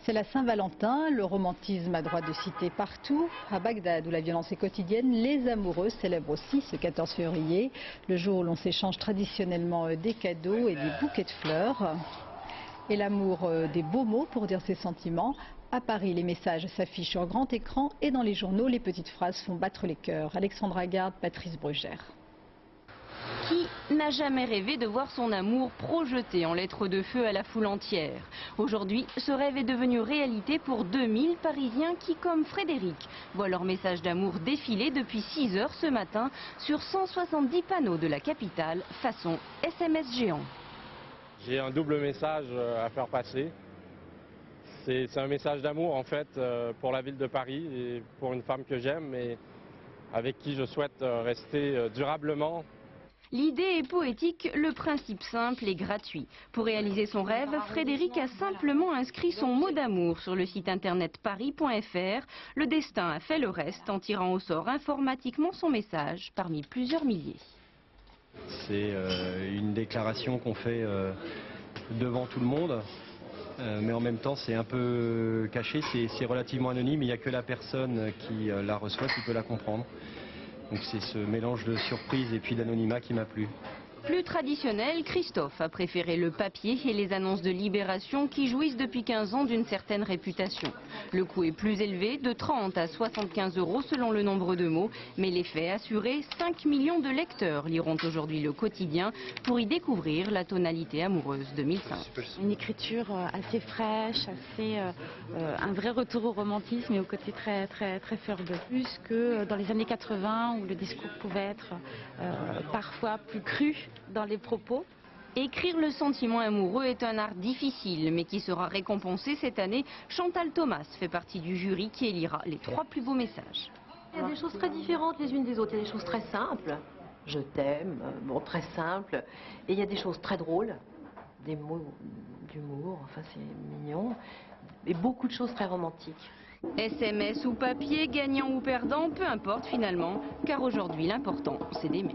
C'est la Saint-Valentin, le romantisme a droit de cité partout. À Bagdad, où la violence est quotidienne, les amoureux célèbrent aussi ce 14 février, le jour où l'on s'échange traditionnellement des cadeaux et des bouquets de fleurs. Et l'amour des beaux mots pour dire ses sentiments. À Paris, les messages s'affichent sur grand écran et dans les journaux, les petites phrases font battre les cœurs. Alexandra Garde, Patrice Brugère. Qui n'a jamais rêvé de voir son amour projeté en lettres de feu à la foule entière? Aujourd'hui, ce rêve est devenu réalité pour 2000 Parisiens qui, comme Frédéric, voient leur message d'amour défiler depuis 6 heures ce matin sur 170 panneaux de la capitale, façon SMS géant. J'ai un double message à faire passer. C'est un message d'amour en fait pour la ville de Paris et pour une femme que j'aime et avec qui je souhaite rester durablement. L'idée est poétique, le principe simple et gratuit. Pour réaliser son rêve, Frédéric a simplement inscrit son mot d'amour sur le site internet paris.fr. Le destin a fait le reste en tirant au sort informatiquement son message parmi plusieurs milliers. C'est une déclaration qu'on fait devant tout le monde, mais en même temps c'est un peu caché, c'est relativement anonyme, il n'y a que la personne qui la reçoit qui peut la comprendre. Donc c'est ce mélange de surprise et puis d'anonymat qui m'a plu. Plus traditionnel, Christophe a préféré le papier et les annonces de Libération qui jouissent depuis 15 ans d'une certaine réputation. Le coût est plus élevé, de 30 à 75 € selon le nombre de mots, mais l'effet assuré, 5 millions de lecteurs liront aujourd'hui le quotidien pour y découvrir la tonalité amoureuse de 1005. Une écriture assez fraîche, un vrai retour au romantisme et au côté très feurbeux. Plus que dans les années 80 où le discours pouvait être parfois plus cru dans les propos. Écrire le sentiment amoureux est un art difficile, mais qui sera récompensé cette année. Chantal Thomas fait partie du jury qui élira les 3 plus beaux messages. Il y a des choses très différentes les unes des autres. Il y a des choses très simples, je t'aime, bon, très simple. Et il y a des choses très drôles, des mots d'humour, enfin c'est mignon. Et beaucoup de choses très romantiques. SMS ou papier, gagnant ou perdant, peu importe finalement, car aujourd'hui l'important c'est d'aimer.